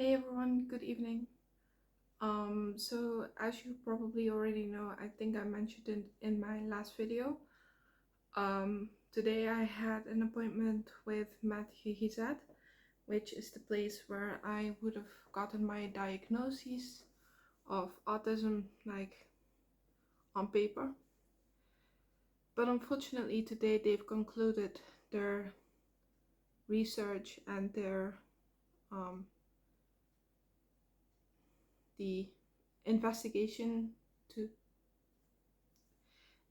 Hey everyone, good evening. So as you probably already know, I think I mentioned it in my last video. Today I had an appointment with Matthew Hizat, which is the place where I would have gotten my diagnosis of autism, like on paper. But unfortunately today they've concluded their research and their um, the investigation to,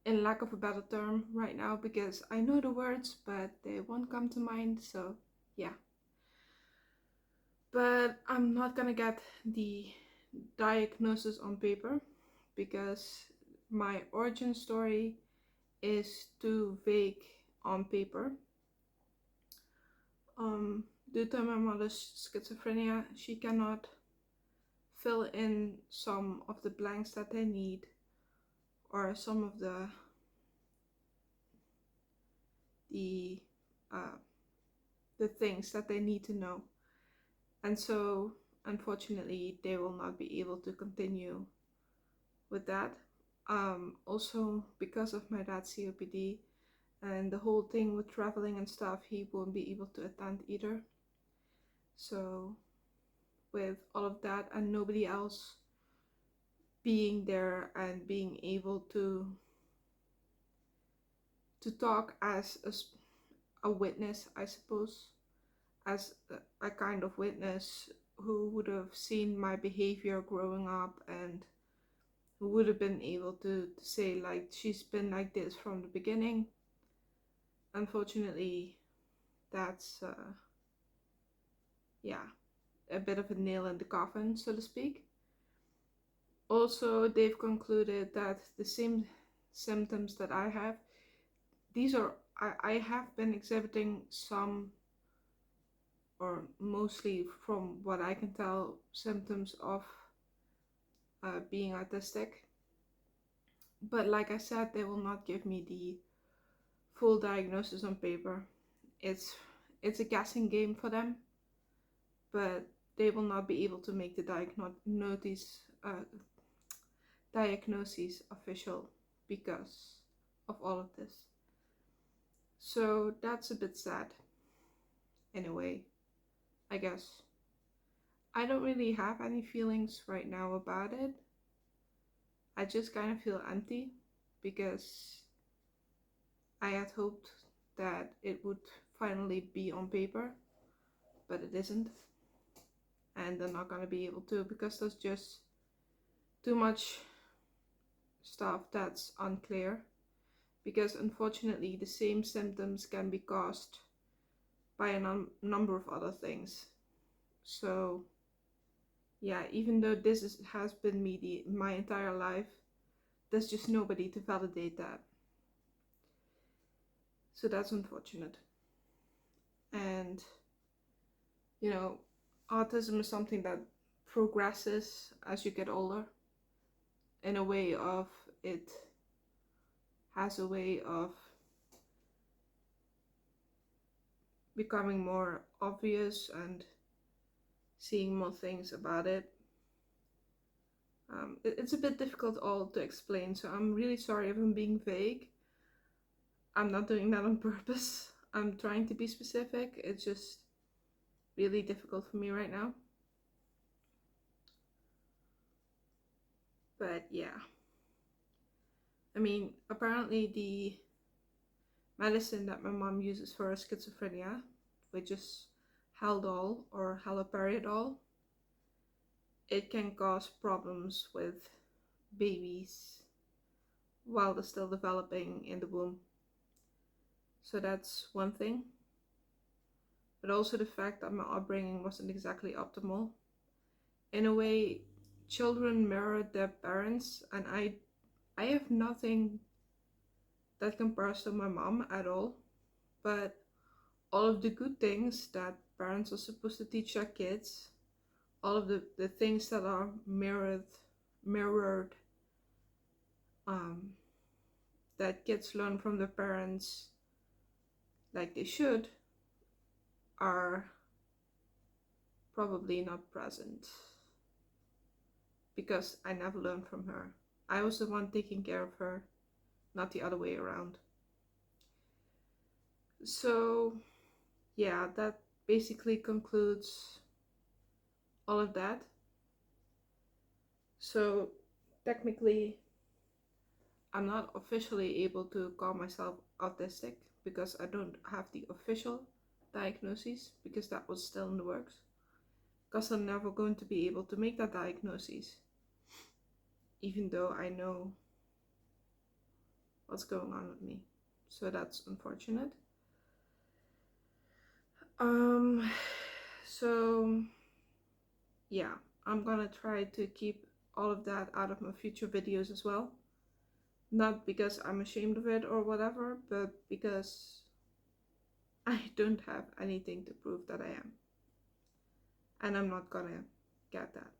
in lack of a better term right now, because I know the words but they won't come to mind, so yeah. But I'm not gonna get the diagnosis on paper because my origin story is too vague on paper. Due to my mother's schizophrenia, she cannot fill in some of the blanks that they need, or some of the uh, the things that they need to know. And so, unfortunately, they will not be able to continue with that. Also, because of my dad's COPD and the whole thing with traveling and stuff, he won't be able to attend either. So, with all of that and nobody else being there and being able to talk as a witness, I suppose, as a kind of witness who would have seen my behavior growing up and who would have been able to say, like, she's been like this from the beginning. Unfortunately, that's yeah, a bit of a nail in the coffin, so to speak. Also, they've concluded that the same symptoms that I have, these are I have been exhibiting some, or mostly from what I can tell, symptoms of being autistic. But like I said, they will not give me the full diagnosis on paper. It's it's a guessing game for them, but they will not be able to make the diagnosis official because of all of this. So that's a bit sad. Anyway, I guess I don't really have any feelings right now about it. I just kind of feel empty because I had hoped that it would finally be on paper, but it isn't. And they're not going to be able to because there's just too much stuff that's unclear. Because unfortunately, the same symptoms can be caused by a number of other things. So, yeah, even though has been me my entire life, there's just nobody to validate that. So that's unfortunate. And, you know, autism is something that progresses as you get older, in a way of it has a way of becoming more obvious and seeing more things about it. It's a bit difficult all to explain, so I'm really sorry if I'm being vague. I'm not doing that on purpose. I'm trying to be specific. It's just really difficult for me right now. But yeah. I mean, apparently the medicine that my mom uses for schizophrenia, which is Haldol or haloperidol, it can cause problems with babies while they're still developing in the womb. So that's one thing. But also the fact that my upbringing wasn't exactly optimal. In a way, children mirror their parents, and I have nothing that compares to my mom at all. But all of the good things that parents are supposed to teach their kids, all of the things that are mirrored um, that kids learn from their parents like they should, are probably not present, because I never learned from her. I was the one taking care of her, not the other way around. So yeah, that basically concludes all of that. So technically, I'm not officially able to call myself autistic because I don't have the official diagnosis, because that was still in the works. Because I'm never going to be able to make that diagnosis, even though I know what's going on with me. So that's unfortunate. So yeah, I'm gonna try to keep all of that out of my future videos as well. Not because I'm ashamed of it or whatever, but because I don't have anything to prove that I am. And I'm not gonna get that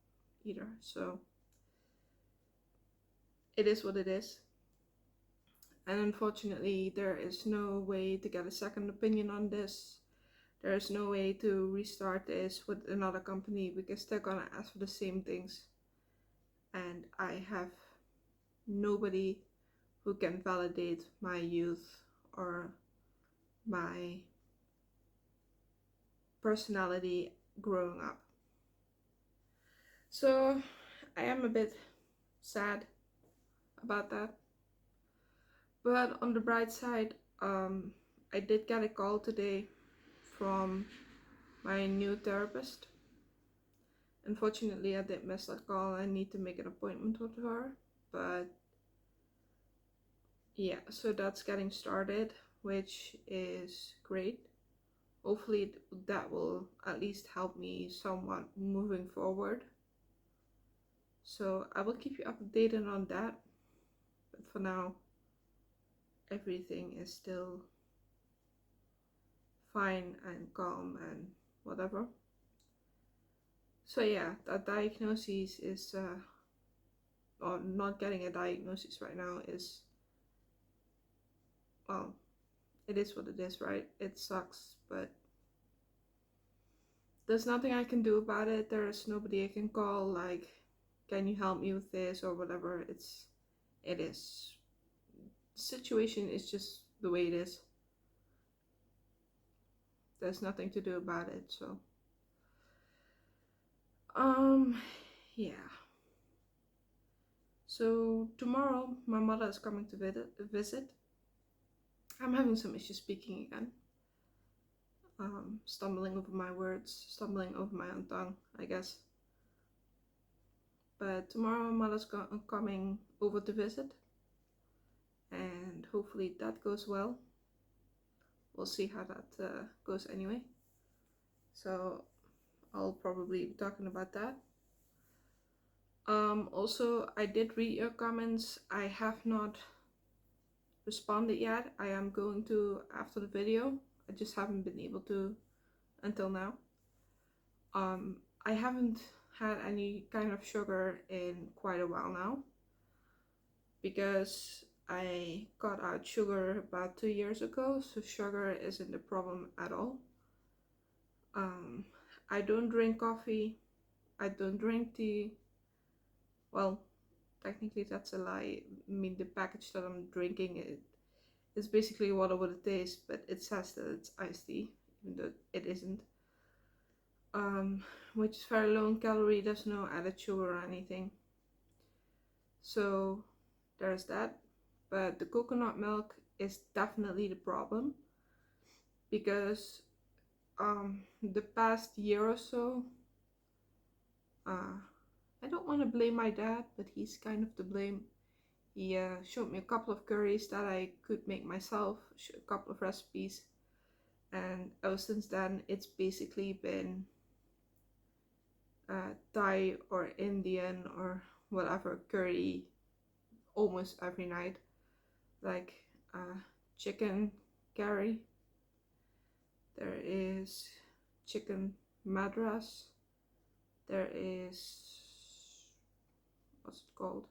either. So it is what it is. And unfortunately, there is no way to get a second opinion on this. There is no way to restart this with another company because they're gonna ask for the same things. And I have nobody who can validate my youth or my personality growing up. So I am a bit sad about that. But on the bright side, I did get a call today from my new therapist. Unfortunately, I did miss that call. I need to make an appointment with her. But yeah, so that's getting started, which is great. Hopefully that will at least help me somewhat moving forward. So I will keep you updated on that. But for now, everything is still fine and calm and whatever. So yeah, that diagnosis is, or not getting a diagnosis right now is, well, it is what it is, right? It sucks, but there's nothing I can do about it. There is nobody I can call, like, can you help me with this or whatever. It is. The situation is just the way it is. There's nothing to do about it, so. Yeah. So tomorrow my mother is coming to visit. I'm having some issues speaking again. Stumbling over my words, stumbling over my own tongue, I guess. But tomorrow my mother's coming over to visit, and hopefully that goes well. We'll see how that goes anyway. So I'll probably be talking about that. Also, I did read your comments. I have not responded yet. I am going to after the video. I just haven't been able to until now. I haven't had any kind of sugar in quite a while now, because I cut out sugar about 2 years ago, so sugar isn't a problem at all. I don't drink coffee, I don't drink tea. Well, technically that's a lie. I mean, the package that I'm drinking is basically water with a taste, but it says that it's iced tea, even though it isn't. Which is very low in calorie, there's no added sugar or anything. So there's that. But the coconut milk is definitely the problem, because the past year or so, I don't want to blame my dad, but he's kind of to blame. He showed me a couple of curries that I could make myself, a couple of recipes, and ever since then it's basically been Thai or Indian or whatever curry almost every night, like chicken curry. There is chicken madras. There is, what's it called?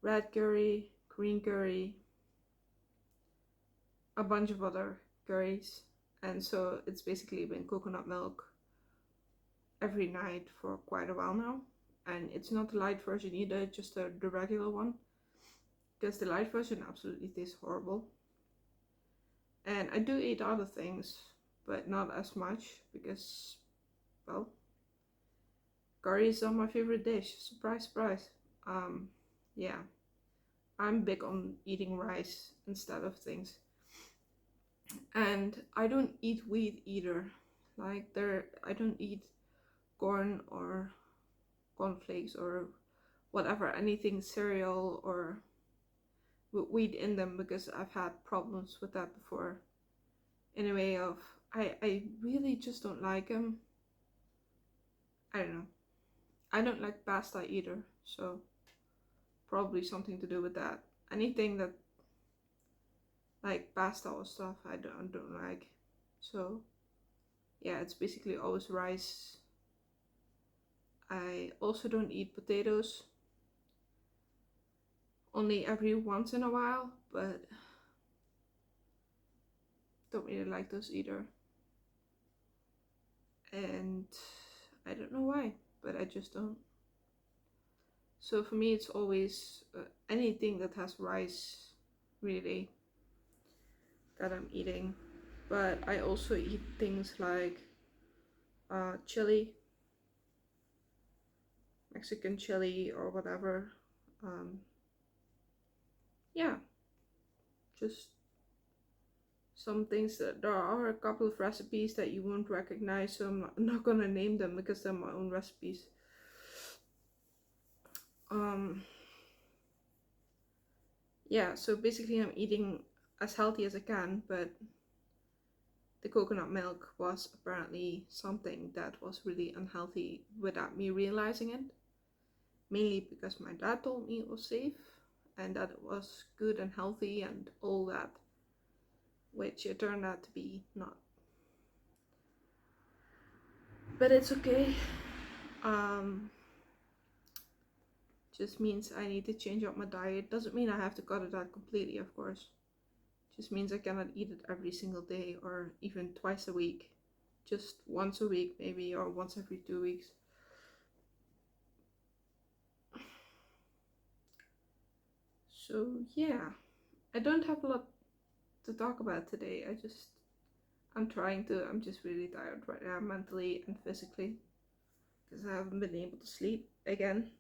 Red curry, green curry, a bunch of other curries. And so it's basically been coconut milk every night for quite a while now. And it's not the light version either, just the regular one. Because the light version absolutely tastes horrible. And I do eat other things, but not as much because, well, curry is not my favorite dish. Surprise, surprise. Yeah, I'm big on eating rice instead of things. And I don't eat wheat either. I don't eat corn or cornflakes or whatever, anything cereal or with wheat in them, because I've had problems with that before. In a way of, I really just don't like them. I don't know. I don't like pasta either, so probably something to do with that. Anything that like pasta or stuff I don't like. So yeah, it's basically always rice. I also don't eat potatoes, only every once in a while, but don't really like those either. And I don't know why, but I just don't. So for me, it's always anything that has rice, really, that I'm eating. But I also eat things like chili, Mexican chili, or whatever. Um, yeah, just some things that there are a couple of recipes that you won't recognize, so I'm not gonna name them because they're my own recipes. Um, yeah, so basically I'm eating as healthy as I can, but the coconut milk was apparently something that was really unhealthy without me realizing it. Mainly because my dad told me it was safe and that it was good and healthy and all that, which it turned out to be not. But it's okay. Um, just means I need to change up my diet. Doesn't mean I have to cut it out completely, of course. Just means I cannot eat it every single day or even twice a week. Just once a week maybe, or once every 2 weeks. So yeah, I don't have a lot to talk about today. I'm just really tired right now, mentally and physically, because I haven't been able to sleep again.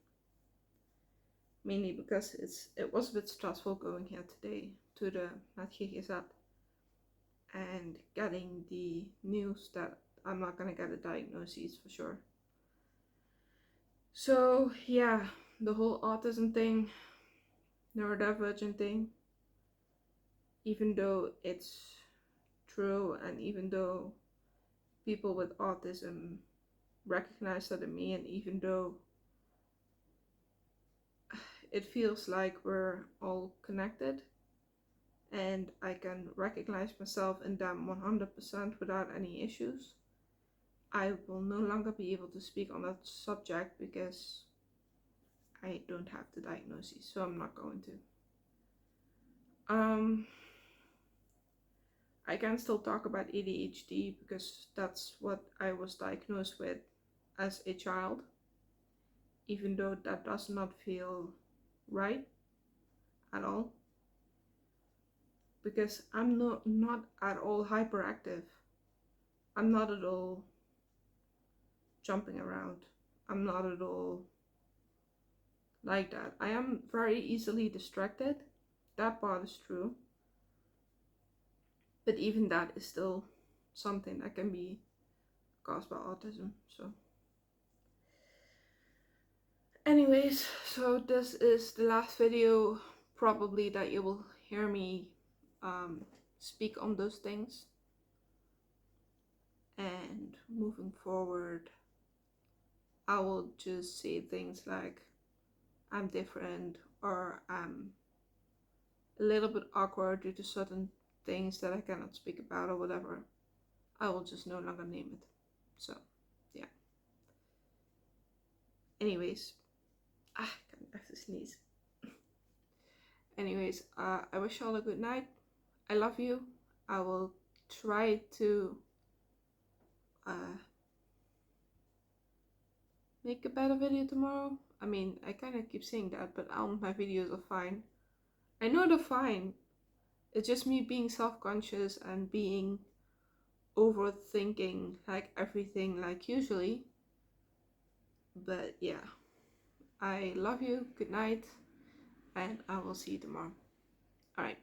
Mainly because it was a bit stressful going here today to the Net GGZ and getting the news that I'm not gonna get a diagnosis for sure. So yeah, the whole autism thing, neurodivergent thing, even though it's true and even though people with autism recognize that in me, and even though it feels like we're all connected and I can recognize myself in them 100% without any issues, I will no longer be able to speak on that subject because I don't have the diagnosis, so I'm not going to. I can still talk about ADHD because that's what I was diagnosed with as a child, even though that does not feel right at all, because I'm not at all hyperactive. I'm not at all jumping around. I'm not at all like that. I am very easily distracted. That part is true. But even that is still something that can be caused by autism. So anyways, so this is the last video probably that you will hear me speak on those things. And moving forward, I will just say things like I'm different or I'm a little bit awkward due to certain things that I cannot speak about or whatever. I will just no longer name it. So yeah. Anyways, I have to sneeze. Anyways, I wish you all a good night. I love you. I will try to make a better video tomorrow. I mean, I kind of keep saying that, but all my videos are fine. I know they're fine. It's just me being self-conscious and being overthinking like everything like usually. But yeah, I love you. Good night, and I will see you tomorrow. Alright.